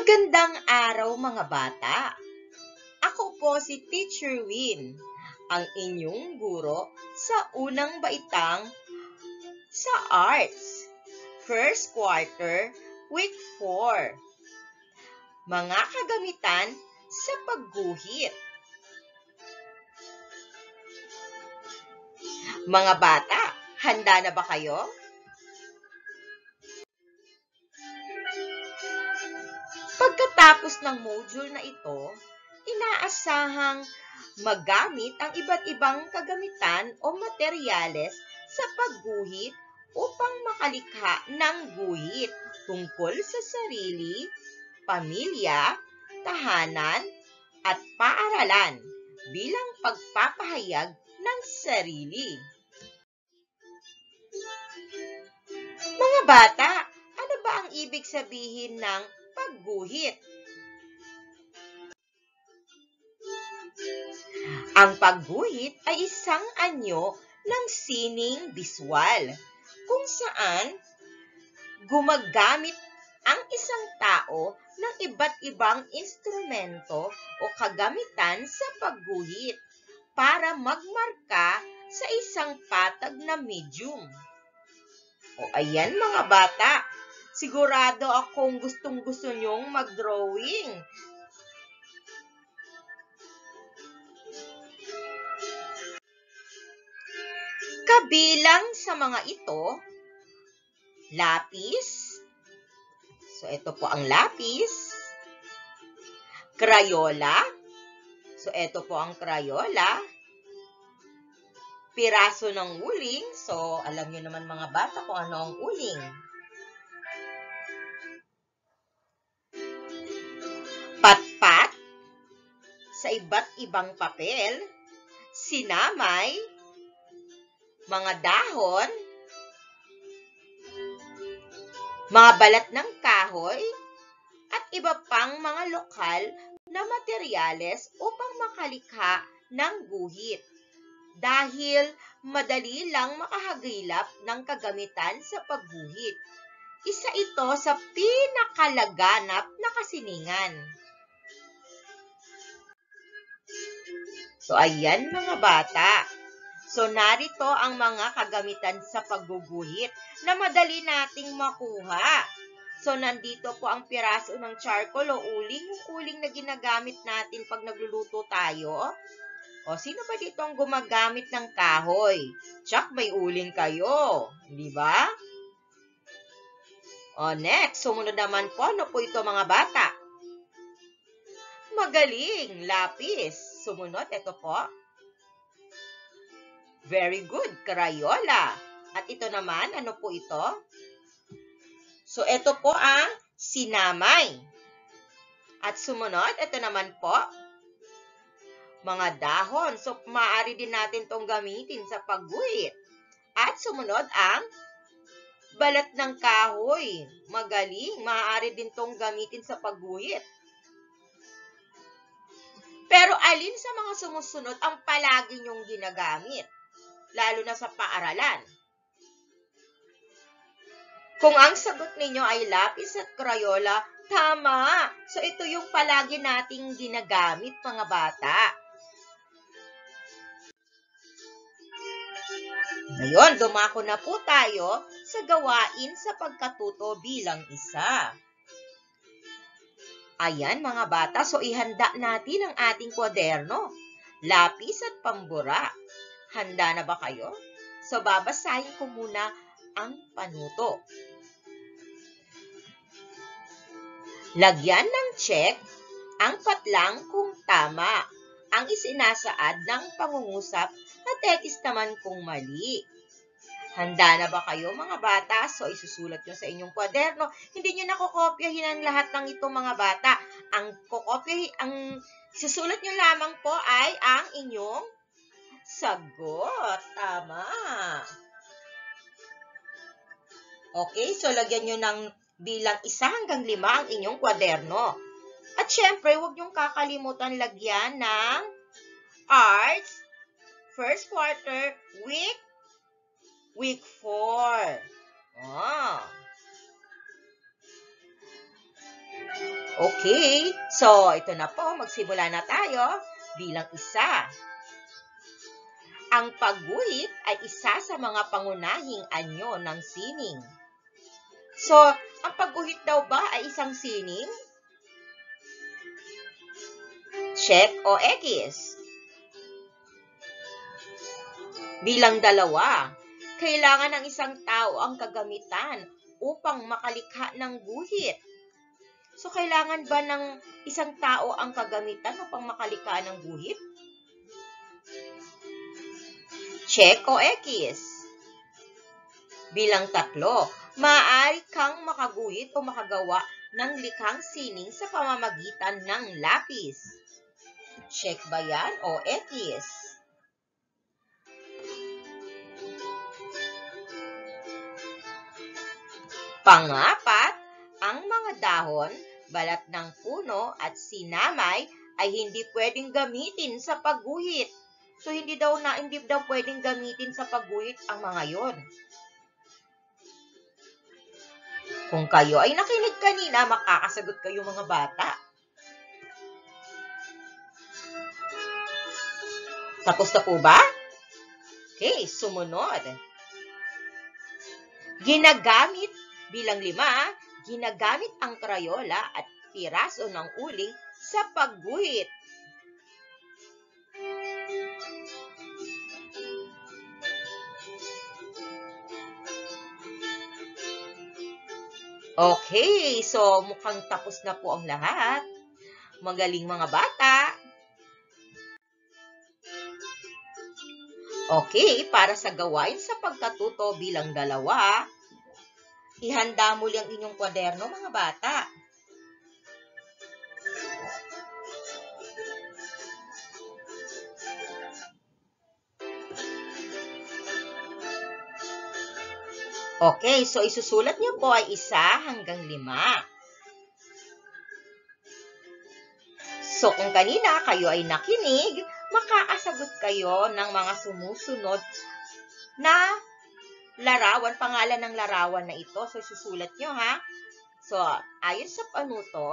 Magandang araw mga bata! Ako po si Teacher Win, ang inyong guro sa unang baitang sa Arts, First Quarter, Week 4. Mga kagamitan sa pagguhit. Mga bata, handa na ba kayo? Pagkatapos ng module na ito, inaasahang magamit ang iba't ibang kagamitan o materyales sa pagguhit upang makalikha ng guhit tungkol sa sarili, pamilya, tahanan, at paaralan bilang pagpapahayag ng sarili. Mga bata, ano ba ang ibig sabihin ng pagguhit? Ang pagguhit ay isang anyo ng sining biswal kung saan gumagamit ang isang tao ng iba't ibang instrumento o kagamitan sa pagguhit para magmarka sa isang patag na medium. O ayan mga bata, sigurado akong gustong-gusto nyong mag-drawing. Kabilang sa mga ito, lapis. So, ito po ang lapis. Crayola. So, ito po ang Crayola. Piraso ng uling. So, alam niyo naman mga bata kung ano ang uling. Patpat sa iba't ibang papel. Sinamay. Mga dahon. Mga balat ng kahoy. At iba pang mga lokal na materyales upang makalikha ng guhit. Dahil madali lang makahagilap ng kagamitan sa pagguhit. Isa ito sa pinakalaganap na kasiningan. So, ayan mga bata. So, narito ang mga kagamitan sa pagguguhit na madali nating makuha. So, nandito po ang piraso ng charcoal o uling, yung uling na ginagamit natin pag nagluluto tayo. O, sino ba dito ang gumagamit ng kahoy? Tsak, may uling kayo. Di ba? O, next. Sumunod naman po. Ano po ito mga bata? Magaling. Lapis. Sumunod. Ito po. Very good. Crayola. At ito naman. Ano po ito? So, ito po ang sinamay. At sumunod. Ito naman po. Mga dahon. So, maaari din natin itong gamitin sa pagguhit. At sumunod ang balat ng kahoy. Magaling. Maaari din itong gamitin sa pagguhit. Pero alin sa mga sumusunod ang palagi niyong ginagamit? Lalo na sa paaralan. Kung ang sagot ninyo ay lapis at Crayola, tama. So, ito yung palagi nating ginagamit, mga bata. Ngayon, dumako na po tayo sa gawain sa pagkatuto bilang isa. Ayan mga bata, so ihanda natin ang ating kwaderno, lapis at pambura. Handa na ba kayo? So babasahin ko muna ang panuto. Lagyan ng check ang patlang kung tama ang isinasaad ng pangungusap at tekis naman kung mali. Handa na ba kayo mga bata? So, isusulat nyo sa inyong kwaderno. Hindi nyo nakokopyahin ang lahat ng ito mga bata. Ang susulat nyo lamang po ay ang inyong sagot. Tama. Okay, so lagyan nyo ng bilang 1 hanggang 5 ang inyong kwaderno. At syempre, huwag nyong kakalimutan lagyan ng Arts, First Quarter, Week 4. Okay, so ito na po, magsimula na tayo bilang isa. Ang pagguhit ay isa sa mga pangunahing anyo ng sining. So, ang pagguhit daw ba ay isang sining? Check o X. Bilang 2, kailangan ng isang tao ang kagamitan upang makalikha ng guhit. So, kailangan ba ng isang tao ang kagamitan upang makalikha ng guhit? Check o X. Bilang 3, maaari kang makaguhit o makagawa ng likhang sining sa pamamagitan ng lapis. Check ba yan o X? Pang-4, ang mga dahon, balat ng puno at sinamay ay hindi pwedeng gamitin sa pagguhit. So, hindi daw pwedeng gamitin sa pagguhit ang mga yon. Kung kayo ay nakinig kanina, makakasagot kayo mga bata. Tapos na po ba? Okay, sumunod. Bilang 5, ginagamit ang krayola at piraso ng uling sa pagguhit. Okay, so mukhang tapos na po ang lahat. Magaling mga bata. Okay, para sa gawain sa pagkatuto bilang 2, ihanda muli ang inyong kwaderno mga bata. Okay, so isusulat niyo po ay 1 hanggang 5. So kung kanina kayo ay nakinig, makakasagot kayo ng mga sumusunod na larawan, pangalan ng larawan na ito. So isusulat niyo ha. So ayon sa panuto,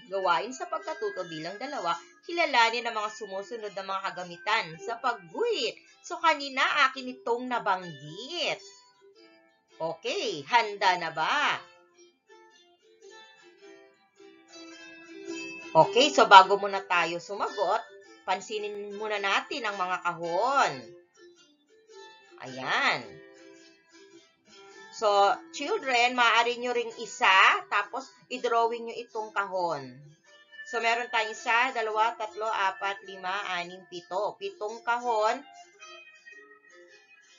gawain sa pagkatuto bilang 2, kilalanin ang mga sumusunod na mga kagamitan sa pagguhit. So kanina akin itong nabanggit. Okay, handa na ba? Okay, so bago muna tayo sumagot, pansinin muna natin ang mga kahon. Ayan. So, children, maaari nyo ring isa, tapos i-drawing nyo itong kahon. So, meron tayong 1, 2, 3, 4, 5, 6, 7. 7 kahon.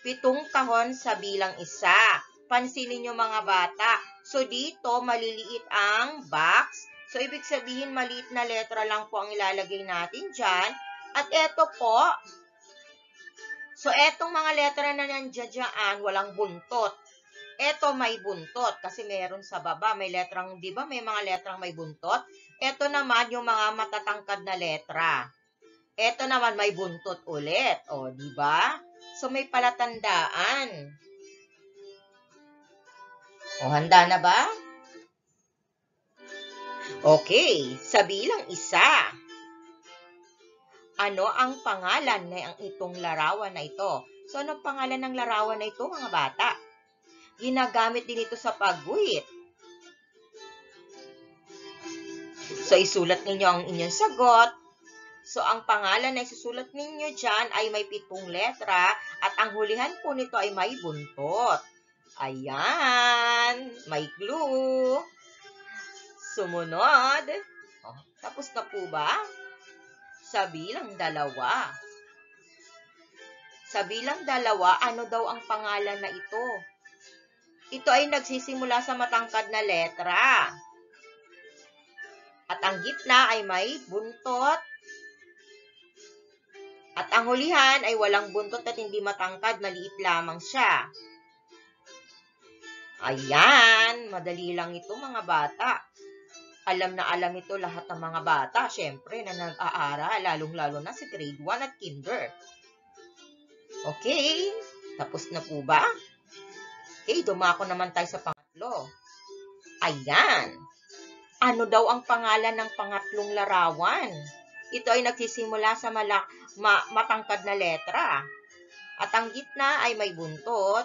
7 kahon sa bilang 1. Pansinin nyo mga bata. So, dito, maliliit ang box. So, ibig sabihin, maliit na letra lang po ang ilalagay natin dyan. At eto po, so, etong mga letra na nandiyan dyan, walang buntot. Eto may buntot kasi meron sa baba, may letrang, di ba, may mga letrang may buntot. Eto naman yung mga matatangkad na letra. Eto naman may buntot ulit. O, di ba? So, may palatandaan. O, handa na ba? Okay, sa bilang 1. Ano ang pangalan ng itong larawan na ito? So, anong pangalan ng larawan na ito, mga bata? Ginagamit din ito sa pagguhit. So, isulat ninyo ang inyong sagot. So, ang pangalan na isusulat ninyo dyan ay may 7 letra at ang hulihan po nito ay may buntot. Ayan, may clue. Sumunod. Oh, tapos na po ba? Sa bilang 2. Sa bilang 2, ano daw ang pangalan na ito? Ito ay nagsisimula sa matangkad na letra. At ang gitna ay may buntot. At ang hulihan ay walang buntot at hindi matangkad, maliit lamang siya. Ayan, madali lang ito mga bata. Alam na alam ito lahat ng mga bata, syempre, na nag-aaral, lalong-lalo na sa grade 1 at kinder. Okay, tapos na po ba? Okay, dumako naman tayo sa pangatlo. Ayan. Ano daw ang pangalan ng pangatlong larawan? Ito ay nagsisimula sa matangkad na letra. At ang gitna ay may buntot.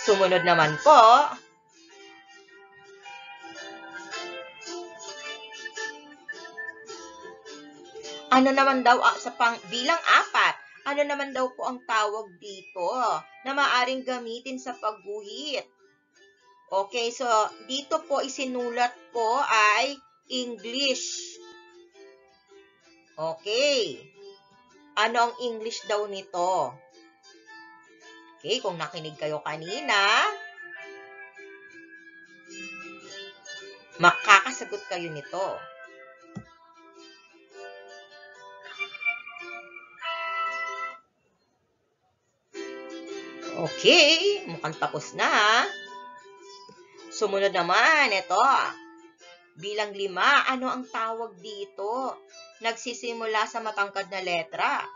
Sumunod naman po, ano naman daw sa bilang 4, ano naman daw po ang tawag dito na maaring gamitin sa pagguhit? Okay, so dito po isinulat po ay English. Okay. Ano ang English daw nito? Okay, kung nakinig kayo kanina, makakasagot kayo nito. Okay, mukhang tapos na. Sumunod naman, ito. Bilang 5, ano ang tawag dito? Nagsisimula sa matangkad na letra.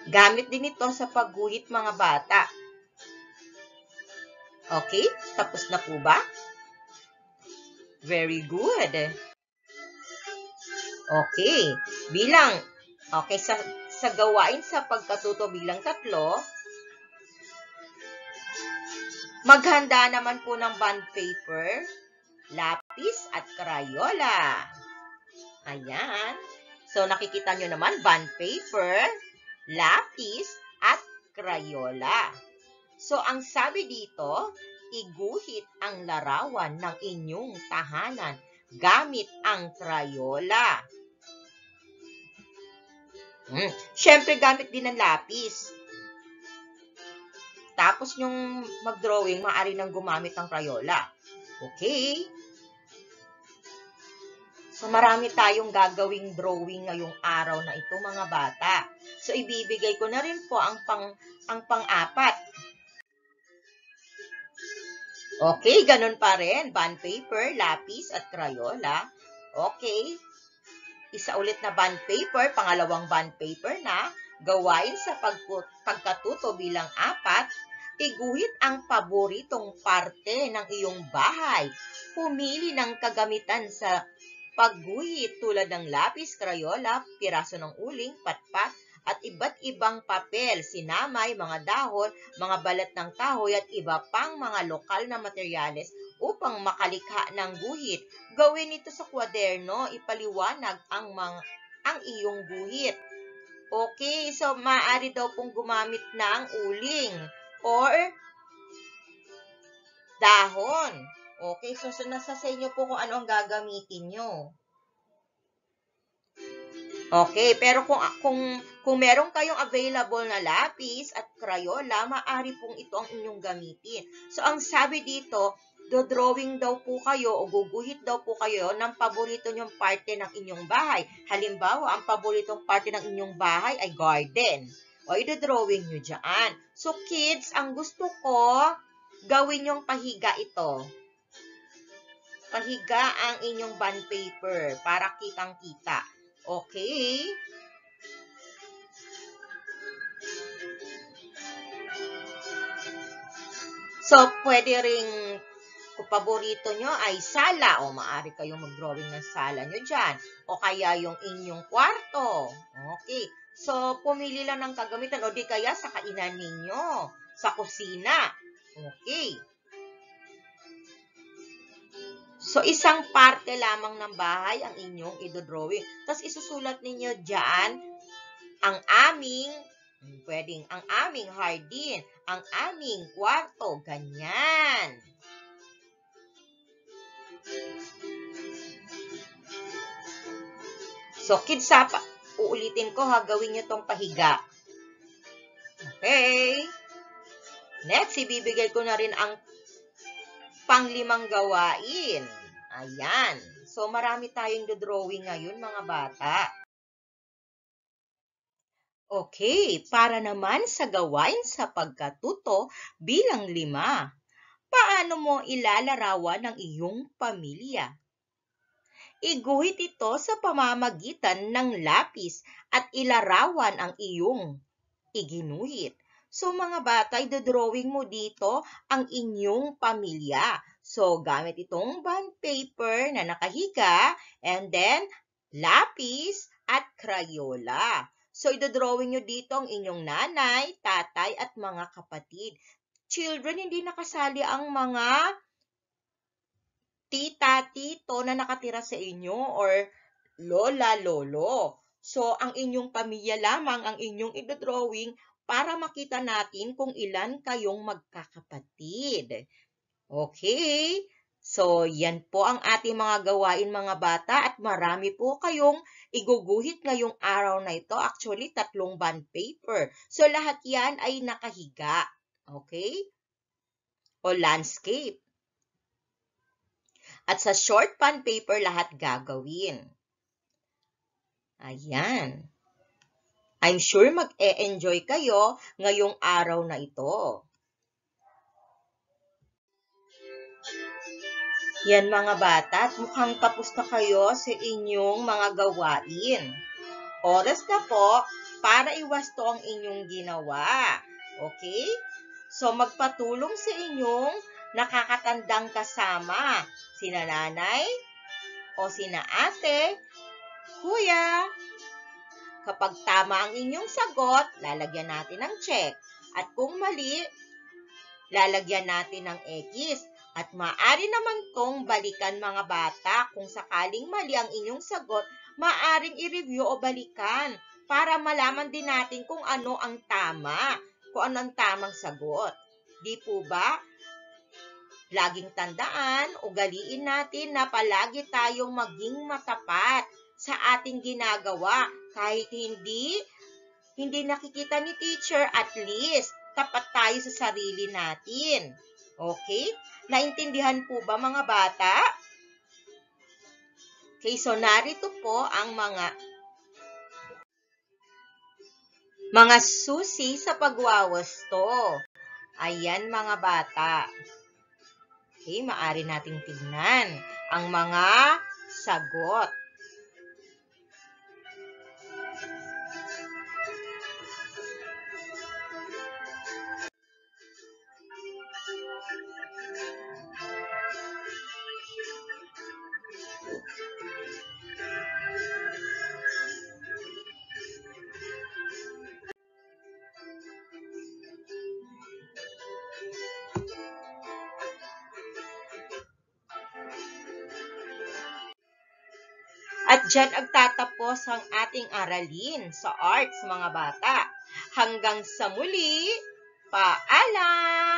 Gamit din ito sa pagguhit mga bata. Okay, tapos na po ba? Very good. Okay, sa gawain sa pagkatuto bilang 3, maghanda naman po ng bond paper, lapis at Crayola. Ayan. So, nakikita nyo naman, bond paper, lapis at Crayola. So, ang sabi dito, iguhit ang larawan ng inyong tahanan gamit ang Crayola. Siyempre, gamit din ng lapis. Tapos, yung mag-drawing, maaari nang gumamit ng Crayola. Okay? So, marami tayong gagawing drawing ngayong araw na ito, mga bata. So, ibibigay ko na rin po ang pang-4. Okay, ganun pa rin. Bond paper, lapis, at Crayola. Okay. Isa ulit na bond paper, pangalawang bond paper na. Gawain sa pagkatuto bilang 4, iguhit ang paboritong parte ng iyong bahay. Pumili ng kagamitan sa pagguhit tulad ng lapis, Crayola, piraso ng uling, patpat, at iba't ibang papel, sinamay, mga dahon, mga balat ng kahoy at iba pang mga lokal na materyales upang makalikha ng guhit. Gawin ito sa kwaderno, ipaliwanag ang iyong guhit. Okay, so maaari daw pong gumamit ng uling or dahon. Okay, so nasa sa inyo po kung ano ang gagamitin nyo. Okay, pero kung meron kayong available na lapis at Crayola, maaari pong ito ang inyong gamitin. So, ang sabi dito, drawing daw po kayo o guguhit daw po kayo ng paborito nyong parte ng inyong bahay. Halimbawa, ang paboritong parte ng inyong bahay ay garden. O, drawing nyo dyan. So, kids, ang gusto ko, gawin nyong pahiga ito. Pahiga ang inyong bond paper para kitang-kita. Okay. So, pwede ring kung paborito nyo ay sala o maaari kayong mag-drawing ng sala nyo dyan. O kaya yung inyong kwarto. Okay. So, pumili lang ng kagamitan o di kaya sa kainan ninyo, sa kusina. Okay. So, isang parte lamang ng bahay ang inyong idodrawing. Tapos, isusulat ninyo dyan ang aming hardin, ang aming kwarto, ganyan. So, kids, uulitin ko gawin nyo tong pahiga. Okay. Next, ibibigay ko na rin ang pang-5 gawain. Ayan. So, marami tayong drawing ngayon, mga bata. Okay, para naman sa gawain sa pagkatuto bilang 5, paano mo ilalarawan ang iyong pamilya? Iguhit ito sa pamamagitan ng lapis at ilarawan ang iyong iginuhit. So mga bata, idodrawing mo dito ang inyong pamilya. So gamit itong bond paper na nakahiga and then lapis at Crayola. So idodrawing nyo dito ang inyong nanay, tatay at mga kapatid. Children, hindi nakasali ang mga tita, tito na nakatira sa inyo or lola, lolo. So, ang inyong pamilya lamang ang inyong idodrawing para makita natin kung ilan kayong magkakapatid. Okay? So, yan po ang ating mga gawain mga bata at marami po kayong iguguhit ngayong araw na ito. Actually, 3 bond paper. So, lahat yan ay nakahiga. Okay? O landscape. At sa short bond paper, lahat gagawin. Ayan. I'm sure mag-e-enjoy kayo ngayong araw na ito. Yan mga bata, at mukhang tapos na kayo sa inyong mga gawain. Oras na po para iwasto ang inyong ginawa. Okay? So magpatulong sa inyong nakakatandang kasama, sina nanay o sina ate, kuya. Kapag tama ang inyong sagot, lalagyan natin ng check. At kung mali, lalagyan natin ng X. At maaari naman tong balikan mga bata. Kung sakaling mali ang inyong sagot, maaaring i-review o balikan para malaman din natin kung ano ang tama, kung ano ang tamang sagot. Di po ba? Laging tandaan, ugaliin natin na palagi tayong maging matapat sa ating ginagawa. Kahit hindi nakikita ni teacher, at least tapat tayo sa sarili natin. Okay? Naintindihan po ba mga bata? Okay, so narito po ang mga susi sa pagwawasto. Ayan mga bata. Okay, maaari nating tignan ang mga sagot. At dyan agtatapos ang ating aralin sa arts mga bata. Hanggang sa muli, paalam!